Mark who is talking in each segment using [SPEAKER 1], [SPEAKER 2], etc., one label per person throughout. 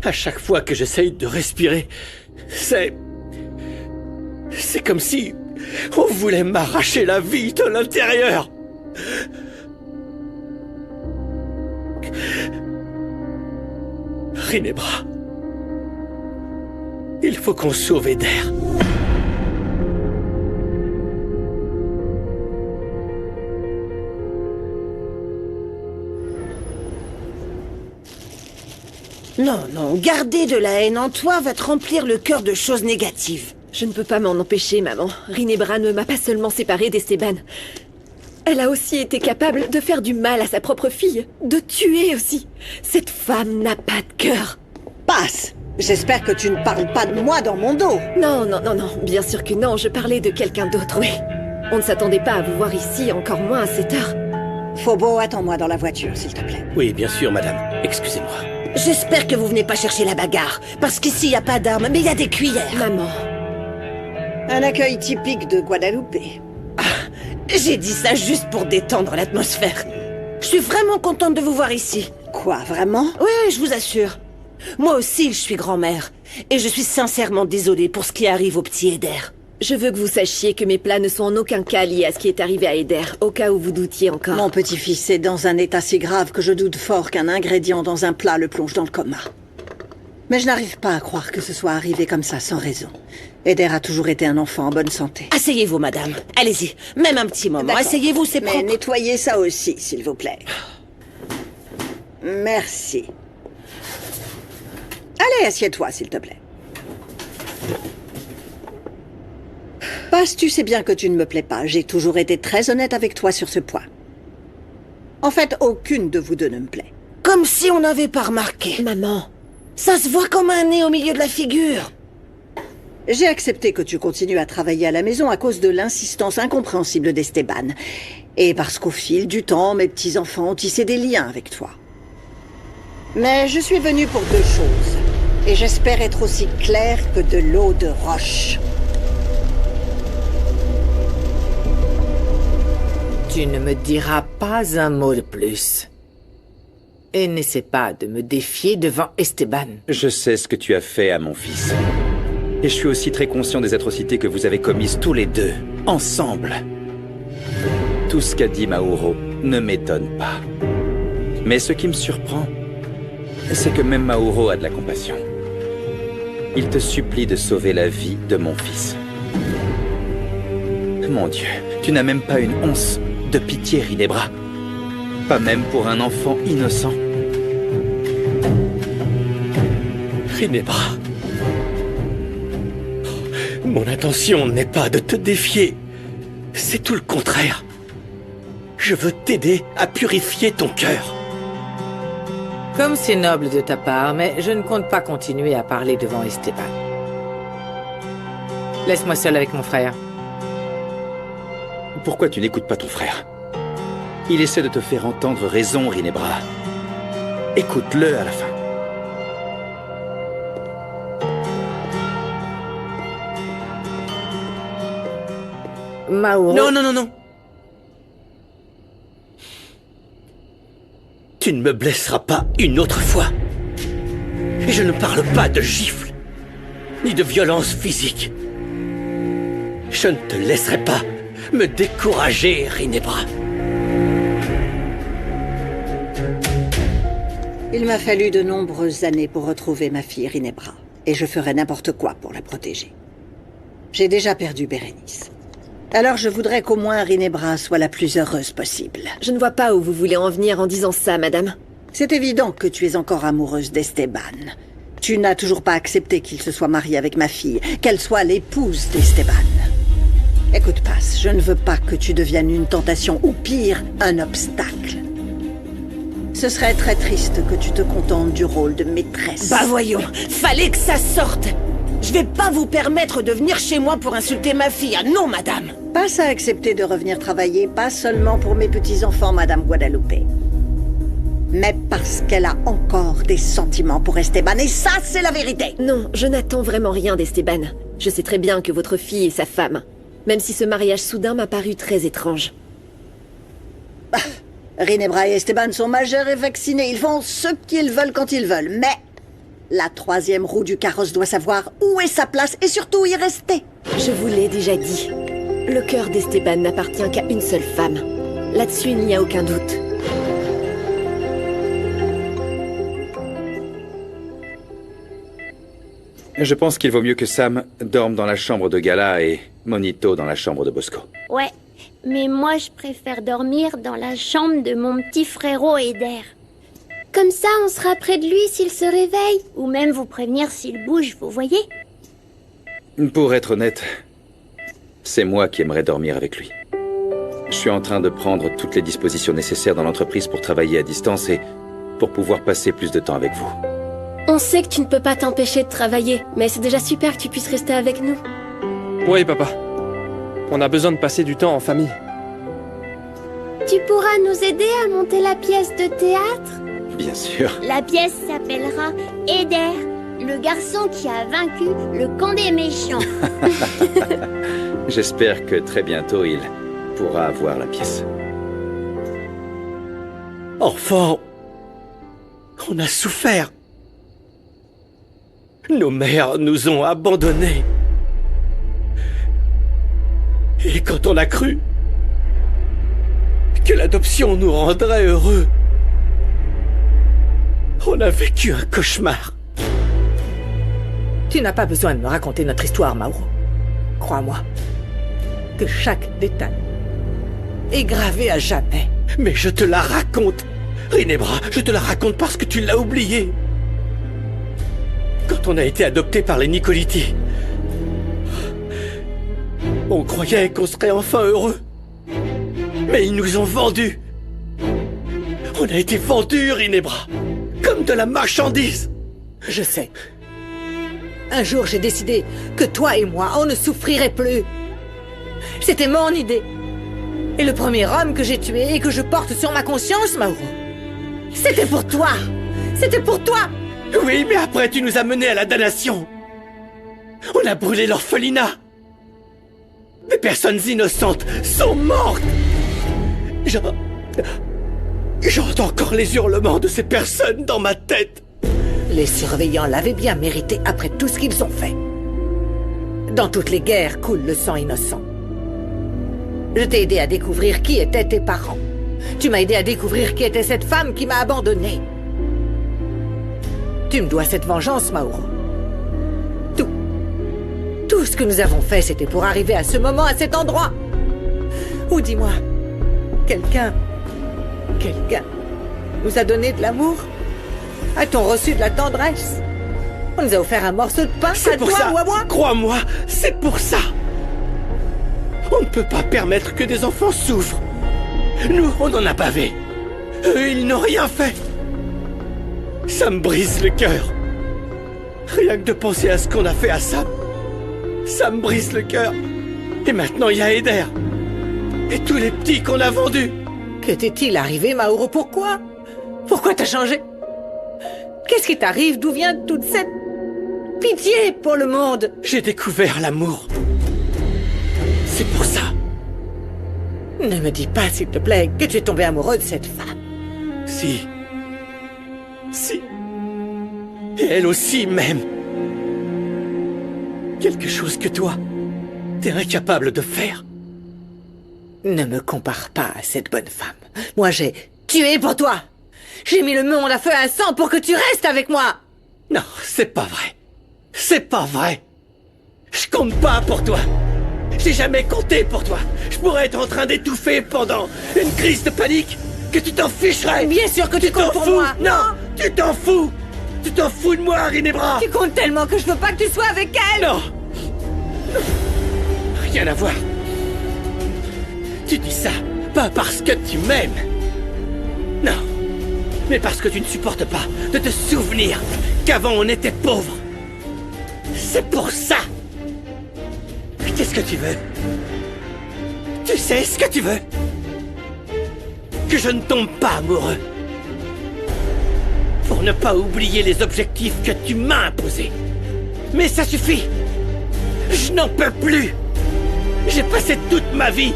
[SPEAKER 1] À chaque fois que j'essaye de respirer, c'est comme si on voulait m'arracher la vie de l'intérieur. Rinebra, il faut qu'on sauve Eder.
[SPEAKER 2] Non, non, garder de la haine en toi va te remplir le cœur de choses négatives.
[SPEAKER 3] Je ne peux pas m'en empêcher, maman. Rinebra ne m'a pas seulement séparée d'Esteban. Elle a aussi été capable de faire du mal à sa propre fille, de tuer aussi. Cette femme n'a pas de cœur.
[SPEAKER 2] Passe! J'espère que tu ne parles pas de moi dans mon dos.
[SPEAKER 3] Non, non, non, non, bien sûr que non, je parlais de quelqu'un d'autre, oui. On ne s'attendait pas à vous voir ici, encore moins à cette heure.
[SPEAKER 2] Phobo, attends-moi dans la voiture, s'il te plaît.
[SPEAKER 1] Oui, bien sûr, madame. Excusez-moi.
[SPEAKER 2] J'espère que vous venez pas chercher la bagarre, parce qu'ici, il n'y a pas d'armes, mais il y a des cuillères.
[SPEAKER 3] Maman.
[SPEAKER 2] Un accueil typique de Guadeloupe. Ah, j'ai dit ça juste pour détendre l'atmosphère. Je suis vraiment contente de vous voir ici. Quoi, vraiment? Oui, je vous assure. Moi aussi, je suis grand-mère. Et je suis sincèrement désolée pour ce qui arrive au petit Eder.
[SPEAKER 3] Je veux que vous sachiez que mes plats ne sont en aucun cas liés à ce qui est arrivé à Eder, au cas où vous doutiez encore.
[SPEAKER 2] Mon petit-fils est dans un état si grave que je doute fort qu'un ingrédient dans un plat le plonge dans le coma. Mais je n'arrive pas à croire que ce soit arrivé comme ça, sans raison. Eder a toujours été un enfant en bonne santé. Asseyez-vous, madame. Allez-y, même un petit moment. Asseyez-vous, c'est propre. Mais nettoyez ça aussi, s'il vous plaît. Merci. Allez, assieds-toi, s'il te plaît. Passe, tu sais bien que tu ne me plais pas. J'ai toujours été très honnête avec toi sur ce point. En fait, aucune de vous deux ne me plaît. Comme si on n'avait pas remarqué.
[SPEAKER 3] Maman.
[SPEAKER 2] Ça se voit comme un nez au milieu de la figure. J'ai accepté que tu continues à travailler à la maison à cause de l'insistance incompréhensible d'Esteban. Et parce qu'au fil du temps, mes petits-enfants ont tissé des liens avec toi. Mais je suis venue pour deux choses. Et j'espère être aussi claire que de l'eau de roche.
[SPEAKER 4] Tu ne me diras pas un mot de plus. Et n'essaie pas de me défier devant Esteban.
[SPEAKER 5] Je sais ce que tu as fait à mon fils. Et je suis aussi très conscient des atrocités que vous avez commises tous les deux, ensemble. Tout ce qu'a dit Mauro ne m'étonne pas. Mais ce qui me surprend, c'est que même Mauro a de la compassion. Il te supplie de sauver la vie de mon fils. Mon Dieu, tu n'as même pas une once de pitié, Rinebra. Pas même pour un enfant innocent.
[SPEAKER 1] Rinebra. Mon intention n'est pas de te défier. C'est tout le contraire. Je veux t'aider à purifier ton cœur.
[SPEAKER 4] Comme c'est noble de ta part, mais je ne compte pas continuer à parler devant Esteban. Laisse-moi seul avec mon frère.
[SPEAKER 5] Pourquoi tu n'écoutes pas ton frère? Il essaie de te faire entendre raison, Rinebra. Écoute-le à la fin.
[SPEAKER 4] Mauro...
[SPEAKER 1] Non, non, non, non. Tu ne me blesseras pas une autre fois. Et je ne parle pas de gifles, ni de violence physique. Je ne te laisserai pas me décourager, Rinebra.
[SPEAKER 2] Il m'a fallu de nombreuses années pour retrouver ma fille Rinebra. Et je ferai n'importe quoi pour la protéger. J'ai déjà perdu Bérénice. Alors je voudrais qu'au moins Rinebra soit la plus heureuse possible.
[SPEAKER 3] Je ne vois pas où vous voulez en venir en disant ça, madame.
[SPEAKER 2] C'est évident que tu es encore amoureuse d'Esteban. Tu n'as toujours pas accepté qu'il se soit marié avec ma fille, qu'elle soit l'épouse d'Esteban. Écoute, Passe, je ne veux pas que tu deviennes une tentation, ou pire, un obstacle. Ce serait très triste que tu te contentes du rôle de maîtresse. Bah voyons, fallait que ça sorte. Je vais pas vous permettre de venir chez moi pour insulter ma fille. Ah non, madame. Passe a accepté de revenir travailler, pas seulement pour mes petits-enfants, madame Guadalupe. Mais parce qu'elle a encore des sentiments pour Esteban, et ça, c'est la vérité.
[SPEAKER 3] Non, je n'attends vraiment rien d'Esteban. Je sais très bien que votre fille est sa femme. Même si ce mariage soudain m'a paru très étrange.
[SPEAKER 2] Bah, Rinebra et Esteban sont majeurs et vaccinés. Ils font ce qu'ils veulent quand ils veulent. Mais La troisième roue du carrosse doit savoir où est sa place et surtout y rester.
[SPEAKER 3] Je vous l'ai déjà dit. Le cœur d'Esteban n'appartient qu'à une seule femme. Là-dessus, il n'y a aucun doute.
[SPEAKER 5] Je pense qu'il vaut mieux que Sam dorme dans la chambre de Gala et Monito dans la chambre de Bosco.
[SPEAKER 6] Ouais, mais moi je préfère dormir dans la chambre de mon petit frérot Eder. Comme ça, on sera près de lui s'il se réveille. Ou même vous prévenir s'il bouge, vous voyez?
[SPEAKER 5] Pour être honnête, c'est moi qui aimerais dormir avec lui. Je suis en train de prendre toutes les dispositions nécessaires dans l'entreprise pour travailler à distance et pour pouvoir passer plus de temps avec vous.
[SPEAKER 3] On sait que tu ne peux pas t'empêcher de travailler, mais c'est déjà super que tu puisses rester avec nous.
[SPEAKER 7] Oui, papa. On a besoin de passer du temps en famille.
[SPEAKER 6] Tu pourras nous aider à monter la pièce de théâtre?
[SPEAKER 5] Bien sûr.
[SPEAKER 6] La pièce s'appellera Eder, le garçon qui a vaincu le camp des méchants.
[SPEAKER 5] J'espère que très bientôt il pourra avoir la pièce.
[SPEAKER 1] Enfant, on a souffert. Nos mères nous ont abandonnés. Et quand on a cru que l'adoption nous rendrait heureux, on a vécu un cauchemar.
[SPEAKER 4] Tu n'as pas besoin de me raconter notre histoire, Mauro. Crois-moi que chaque détail est gravé à jamais.
[SPEAKER 1] Mais je te la raconte, Rinebra, je te la raconte parce que tu l'as oublié. Quand on a été adopté par les Nicoliti, on croyait qu'on serait enfin heureux. Mais ils nous ont vendus. On a été vendus, Rinebra, comme de la marchandise.
[SPEAKER 4] Je sais. Un jour, j'ai décidé que toi et moi, on ne souffrirait plus. C'était mon idée. Et le premier homme que j'ai tué et que je porte sur ma conscience, Mauro, c'était pour toi. C'était pour toi.
[SPEAKER 1] Oui, mais après tu nous as menés à la damnation. On a brûlé l'orphelinat. Des personnes innocentes sont mortes. J'entends encore les hurlements de ces personnes dans ma tête.
[SPEAKER 4] Les surveillants l'avaient bien mérité après tout ce qu'ils ont fait. Dans toutes les guerres coule le sang innocent. Je t'ai aidé à découvrir qui étaient tes parents. Tu m'as aidé à découvrir qui était cette femme qui m'a abandonnée. Tu me dois cette vengeance, Mauro. Tout ce que nous avons fait, c'était pour arriver à ce moment, à cet endroit. Ou dis-moi, quelqu'un nous a donné de l'amour? A-t-on reçu de la tendresse? On nous a offert un morceau de pain à toi ou à moi?
[SPEAKER 1] Crois-moi, c'est pour ça. On ne peut pas permettre que des enfants souffrent. Nous, on en a bavé. Eux, ils n'ont rien fait. Ça me brise le cœur. Rien que de penser à ce qu'on a fait à Sam. Ça me brise le cœur. Et maintenant, il y a Eder. Et tous les petits qu'on a vendus.
[SPEAKER 4] Que t'est-il arrivé, Mauro? Pourquoi? Pourquoi t'as changé? Qu'est-ce qui t'arrive? D'où vient toute cette pitié pour le monde?
[SPEAKER 1] J'ai découvert l'amour. C'est pour ça.
[SPEAKER 4] Ne me dis pas, s'il te plaît, que tu es tombé amoureux de cette femme.
[SPEAKER 1] Si. Et elle aussi m'aime. Quelque chose que toi, t'es incapable de faire.
[SPEAKER 4] Ne me compare pas à cette bonne femme. Moi, j'ai tué pour toi. J'ai mis le monde à feu à sang pour que tu restes avec moi.
[SPEAKER 1] Non, c'est pas vrai. C'est pas vrai. Je compte pas pour toi. J'ai jamais compté pour toi. Je pourrais être en train d'étouffer pendant une crise de panique. Que tu t'en ficherais.
[SPEAKER 4] Bien sûr que tu comptes pour
[SPEAKER 1] fous.
[SPEAKER 4] moi.
[SPEAKER 1] Non, tu t'en fous. Tu t'en fous de moi, Rinebra.
[SPEAKER 4] Tu comptes tellement que je veux pas que tu sois avec elle.
[SPEAKER 1] Non. Rien à voir. Tu dis ça, pas parce que tu m'aimes. Non. Mais parce que tu ne supportes pas de te souvenir qu'avant on était pauvres. C'est pour ça. Qu'est-ce que tu veux? Tu sais ce que tu veux? Que je ne tombe pas amoureux. Pour ne pas oublier les objectifs que tu m'as imposés. Mais ça suffit. Je n'en peux plus. J'ai passé toute ma vie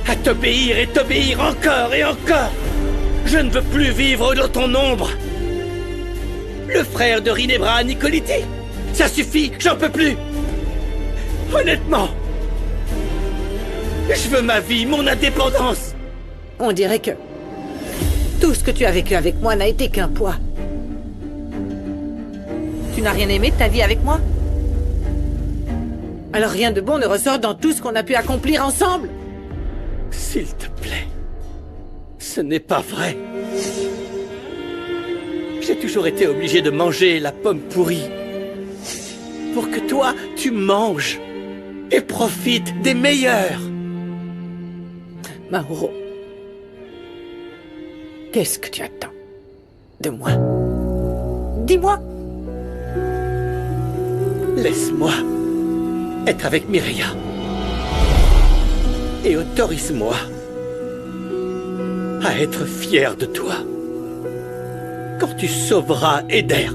[SPEAKER 1] à t'obéir et t'obéir encore et encore. Je ne veux plus vivre dans ton ombre. Le frère de Rinebra Nicoliti. Ça suffit, j'en peux plus. Honnêtement. Je veux ma vie, mon indépendance.
[SPEAKER 4] On dirait que tout ce que tu as vécu avec moi n'a été qu'un poids. Tu n'as rien aimé de ta vie avec moi? Alors rien de bon ne ressort dans tout ce qu'on a pu accomplir ensemble?
[SPEAKER 1] S'il te plaît. Ce n'est pas vrai. J'ai toujours été obligé de manger la pomme pourrie. Pour que toi, tu manges et profites des meilleurs.
[SPEAKER 4] Mauro, qu'est-ce que tu attends de moi? Dis-moi.
[SPEAKER 1] Laisse-moi être avec Mireia. Et autorise-moi à être fier de toi. Quand tu sauveras Eder.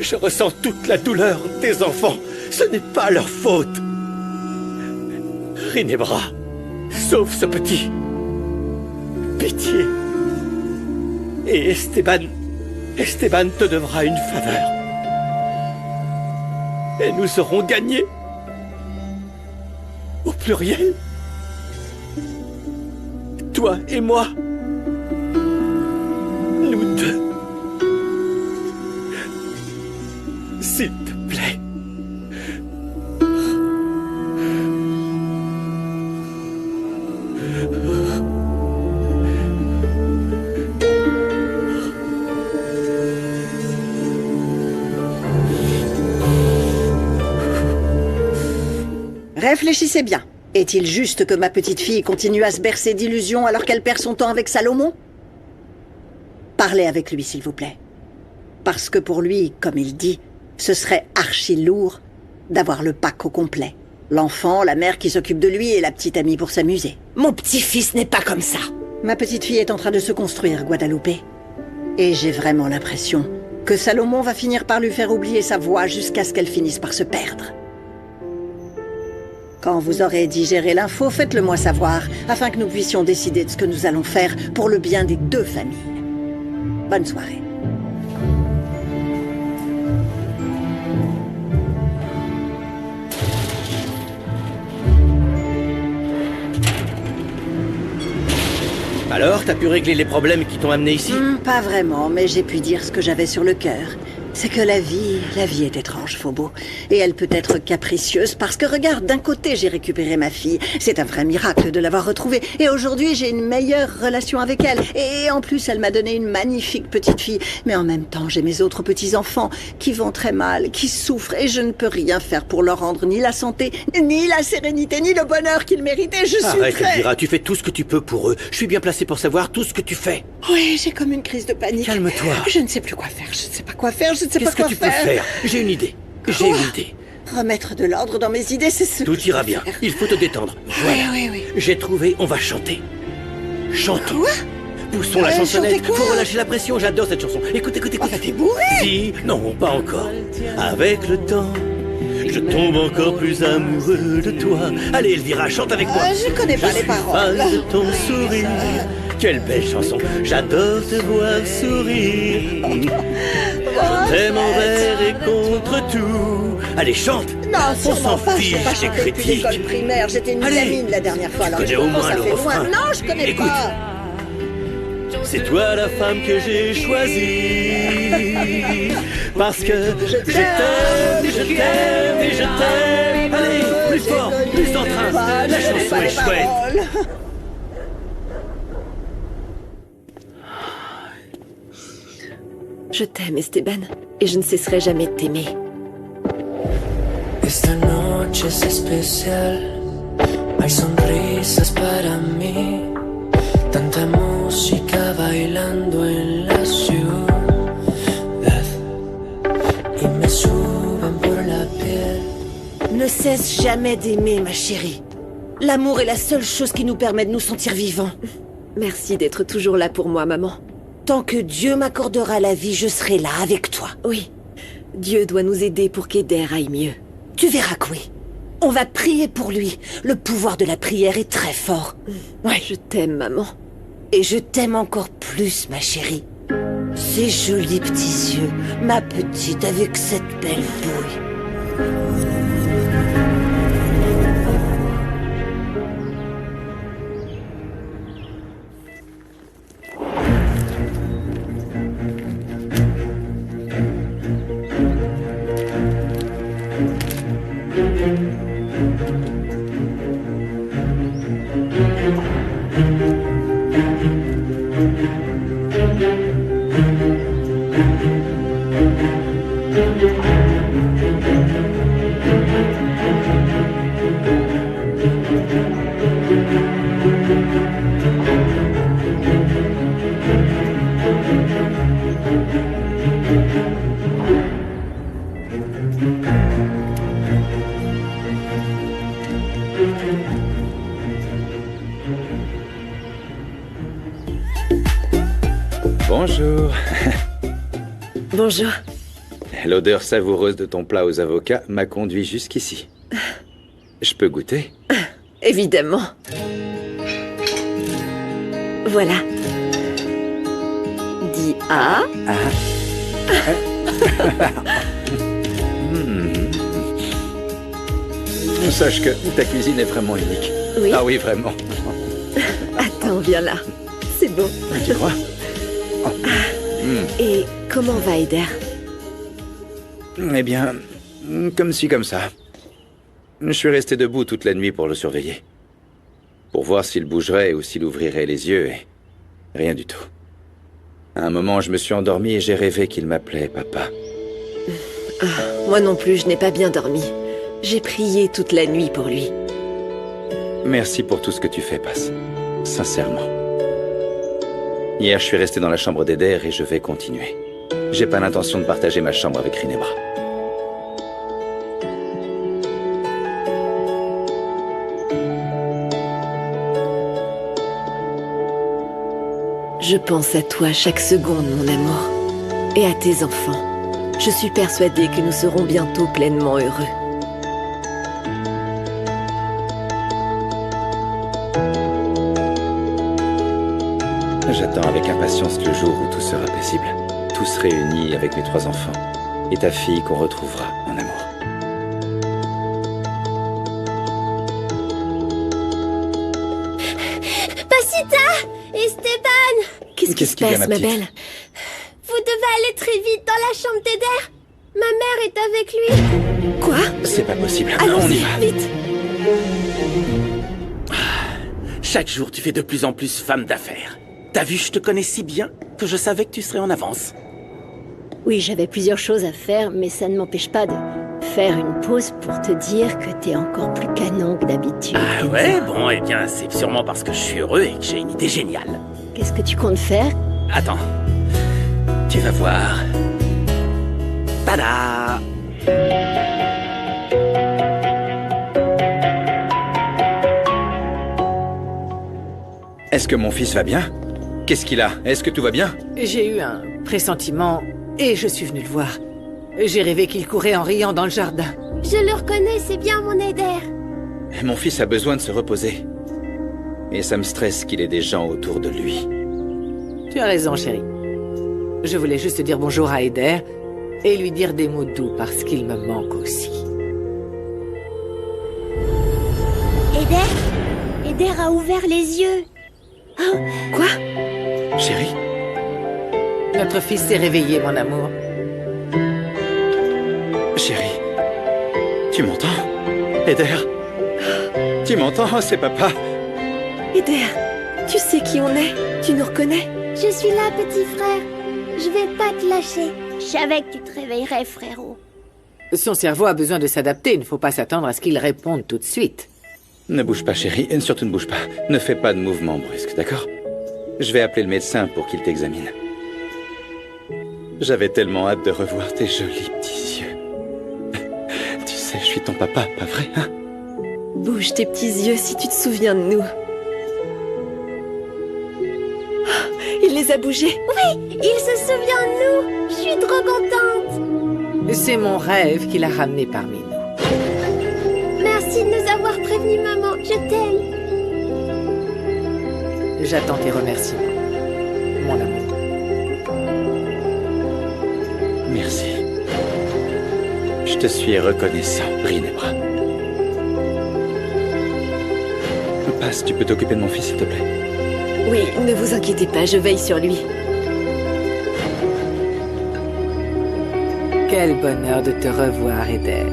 [SPEAKER 1] Je ressens toute la douleur des enfants. Ce n'est pas leur faute. Rinebra, sauve ce petit. Pitié. Et Esteban te devra une faveur. Et nous aurons gagné. Au pluriel. Toi et moi. Nous deux. S'il te plaît.
[SPEAKER 2] Réfléchissez bien. Est-il juste que ma petite fille continue à se bercer d'illusions alors qu'elle perd son temps avec Salomon? Parlez avec lui, s'il vous plaît. Parce que pour lui, comme il dit, ce serait archi lourd d'avoir le pack au complet. L'enfant, la mère qui s'occupe de lui et la petite amie pour s'amuser.
[SPEAKER 4] Mon petit-fils n'est pas comme ça.
[SPEAKER 2] Ma petite fille est en train de se construire, Guadalupe. Et j'ai vraiment l'impression que Salomon va finir par lui faire oublier sa voix jusqu'à ce qu'elle finisse par se perdre. Quand vous aurez digéré l'info, faites-le moi savoir, afin que nous puissions décider de ce que nous allons faire pour le bien des deux familles. Bonne soirée.
[SPEAKER 1] Alors, t'as pu régler les problèmes qui t'ont amené ici?
[SPEAKER 2] Pas vraiment, mais j'ai pu dire ce que j'avais sur le cœur. C'est que la vie est étrange, Phobo. Et elle peut être capricieuse parce que regarde, d'un côté j'ai récupéré ma fille. C'est un vrai miracle de l'avoir retrouvée. Et aujourd'hui j'ai une meilleure relation avec elle. Et en plus elle m'a donné une magnifique petite fille. Mais en même temps j'ai mes autres petits-enfants qui vont très mal, qui souffrent. Et je ne peux rien faire pour leur rendre ni la santé, ni la sérénité, ni le bonheur qu'ils méritaient. Je suis
[SPEAKER 1] Arrête, Elvira, tu fais tout ce que tu peux pour eux. Je suis bien placé pour savoir tout ce que tu fais.
[SPEAKER 2] Oui, j'ai comme une crise de panique.
[SPEAKER 1] Calme-toi.
[SPEAKER 2] Je ne sais plus quoi faire, je ne sais pas quoi faire, je ne sais pas
[SPEAKER 1] Qu'est-ce que
[SPEAKER 2] quoi
[SPEAKER 1] tu peux faire? J'ai une idée. J'ai une idée.
[SPEAKER 2] Remettre de l'ordre dans mes idées, c'est ce
[SPEAKER 1] Tout
[SPEAKER 2] que je
[SPEAKER 1] ira
[SPEAKER 2] veux
[SPEAKER 1] bien.
[SPEAKER 2] faire.
[SPEAKER 1] Il faut te détendre. Voilà.
[SPEAKER 2] Oui.
[SPEAKER 1] J'ai trouvé, on va chanter. Chantons.
[SPEAKER 2] Quoi?
[SPEAKER 1] Poussons la
[SPEAKER 2] chanter
[SPEAKER 1] chansonnette.
[SPEAKER 2] quoi?
[SPEAKER 1] Faut relâcher la pression, j'adore cette chanson. Écoute.
[SPEAKER 2] Oh, bah, t'es bourré.
[SPEAKER 1] Si, non, pas encore. Avec le temps, je tombe encore plus amoureux de toi. Allez, Elvira, chante avec moi.
[SPEAKER 2] Je connais pas les
[SPEAKER 1] suis
[SPEAKER 2] paroles.
[SPEAKER 1] fan de ton sourire. Quelle belle chanson. J'adore te voir sourire. Je t'aime envers et contre tout. Allez, chante.
[SPEAKER 2] Non,
[SPEAKER 1] On
[SPEAKER 2] sûrement
[SPEAKER 1] s'en
[SPEAKER 2] pas, je
[SPEAKER 1] fiche
[SPEAKER 2] n'ai pas
[SPEAKER 1] des
[SPEAKER 2] chanté depuis
[SPEAKER 1] critiques.
[SPEAKER 2] l'école primaire. J'étais une
[SPEAKER 1] Allez.
[SPEAKER 2] gamine la dernière fois,
[SPEAKER 1] Tu
[SPEAKER 2] alors
[SPEAKER 1] connais
[SPEAKER 2] je
[SPEAKER 1] au
[SPEAKER 2] comprends,
[SPEAKER 1] moins
[SPEAKER 2] ça
[SPEAKER 1] le
[SPEAKER 2] fait
[SPEAKER 1] refrain.
[SPEAKER 2] loin. Non, je connais
[SPEAKER 1] Écoute.
[SPEAKER 2] pas.
[SPEAKER 1] C'est toi la femme que j'ai choisie. Parce que je t'aime, je t'aime et je t'aime. Allez, plus fort, plus en train. La chanson est chouette.
[SPEAKER 3] Je t'aime, Esteban, et je ne cesserai jamais de t'aimer.
[SPEAKER 8] Esta noche es especial, hay sonrisas para mí, tanta música bailando en la ciudad y me suben por la piel.
[SPEAKER 4] Ne cesse jamais d'aimer, ma chérie. L'amour est la seule chose qui nous permet de nous sentir vivants.
[SPEAKER 3] Merci d'être toujours là pour moi, maman.
[SPEAKER 4] Tant que Dieu m'accordera la vie, je serai là avec toi.
[SPEAKER 3] Oui, Dieu doit nous aider pour qu'Eder aille mieux.
[SPEAKER 4] Tu verras que oui. On va prier pour lui. Le pouvoir de la prière est très fort.
[SPEAKER 3] Ouais. Je t'aime, maman.
[SPEAKER 4] Et je t'aime encore plus, ma chérie.
[SPEAKER 9] Ces jolis petits yeux, ma petite avec cette belle bouille.
[SPEAKER 5] Bonjour.
[SPEAKER 3] Bonjour.
[SPEAKER 5] L'odeur savoureuse de ton plat aux avocats m'a conduit jusqu'ici. Je peux goûter?
[SPEAKER 3] Évidemment. Voilà. Dis A.
[SPEAKER 5] Sache que ta cuisine est vraiment unique.
[SPEAKER 3] Oui.
[SPEAKER 5] Ah oui, vraiment.
[SPEAKER 3] Attends, viens là. C'est bon.
[SPEAKER 5] Tu crois?
[SPEAKER 3] Et comment va Eder?
[SPEAKER 5] Eh bien, comme ci, comme ça. Je suis resté debout toute la nuit pour le surveiller. Pour voir s'il bougerait ou s'il ouvrirait les yeux, et rien du tout. À un moment, je me suis endormi et j'ai rêvé qu'il m'appelait papa.
[SPEAKER 3] Moi non plus, je n'ai pas bien dormi. J'ai prié toute la nuit pour lui.
[SPEAKER 5] Merci pour tout ce que tu fais, Passe. Sincèrement. Hier, je suis resté dans la chambre d'Eder et je vais continuer. J'ai pas l'intention de partager ma chambre avec Rinebra.
[SPEAKER 3] Je pense à toi chaque seconde, mon amour. Et à tes enfants. Je suis persuadée que nous serons bientôt pleinement heureux.
[SPEAKER 5] J'attends avec impatience le jour où tout sera paisible. Tous réunis avec mes 3 enfants. Et ta fille qu'on retrouvera, mon amour.
[SPEAKER 6] Pasita! Esteban!
[SPEAKER 3] Qu'est-ce qui se
[SPEAKER 5] qu'il y a,
[SPEAKER 3] passe,
[SPEAKER 5] ma
[SPEAKER 3] ma
[SPEAKER 5] petite?
[SPEAKER 3] belle?
[SPEAKER 6] Vous devez aller très vite dans la chambre d'Eder. Ma mère est avec lui.
[SPEAKER 3] Quoi?
[SPEAKER 5] C'est pas possible. On y
[SPEAKER 3] Allons-y,
[SPEAKER 5] va.
[SPEAKER 3] vite!
[SPEAKER 10] Chaque jour, tu fais de plus en plus femme d'affaires. T'as vu, je te connais si bien que je savais que tu serais en avance.
[SPEAKER 11] Oui, j'avais plusieurs choses à faire, mais ça ne m'empêche pas de faire une pause pour te dire que t'es encore plus canon que d'habitude.
[SPEAKER 10] Ah ouais? Bon, eh bien, c'est sûrement parce que je suis heureux et que j'ai une idée géniale.
[SPEAKER 11] Qu'est-ce que tu comptes faire?
[SPEAKER 10] Attends. Tu vas voir. Tada!
[SPEAKER 5] Est-ce que mon fils va bien? Qu'est-ce qu'il a? Est-ce que tout va bien?
[SPEAKER 4] J'ai eu un pressentiment et je suis venue le voir. J'ai rêvé qu'il courait en riant dans le jardin.
[SPEAKER 6] Je le reconnais, c'est bien mon Eder.
[SPEAKER 5] Mon fils a besoin de se reposer. Et ça me stresse qu'il ait des gens autour de lui.
[SPEAKER 4] Tu as raison, chérie. Je voulais juste dire bonjour à Eder et lui dire des mots doux parce qu'il me manque aussi.
[SPEAKER 6] Eder a ouvert les yeux.
[SPEAKER 3] Oh, quoi?
[SPEAKER 5] Chérie?
[SPEAKER 4] Notre fils s'est réveillé, mon amour.
[SPEAKER 5] Chérie? Tu m'entends? Eder? Tu m'entends? C'est papa.
[SPEAKER 3] Eder, tu sais qui on est? Tu nous reconnais?
[SPEAKER 6] Je suis là, petit frère. Je vais pas te lâcher. Je savais que tu te réveillerais, frérot.
[SPEAKER 4] Son cerveau a besoin de s'adapter. Il ne faut pas s'attendre à ce qu'il réponde tout de suite.
[SPEAKER 5] Ne bouge pas, chérie. Et surtout ne bouge pas. Ne fais pas de mouvements brusques, d'accord? Je vais appeler le médecin pour qu'il t'examine. J'avais tellement hâte de revoir tes jolis petits yeux. Tu sais, je suis ton papa, pas vrai, hein?
[SPEAKER 3] Bouge tes petits yeux si tu te souviens de nous. Il les a bougés.
[SPEAKER 6] Oui, il se souvient de nous. Je suis trop contente.
[SPEAKER 4] C'est mon rêve qui l'a ramené parmi nous.
[SPEAKER 6] Merci de nous avoir prévenus, maman. Je t'aime.
[SPEAKER 4] J'attends tes remerciements, mon amour.
[SPEAKER 5] Merci. Je te suis reconnaissant, Rinebra. Passe, tu peux t'occuper de mon fils, s'il te plaît.
[SPEAKER 3] Oui, ne vous inquiétez pas, je veille sur lui.
[SPEAKER 12] Quel bonheur de te revoir, Eder.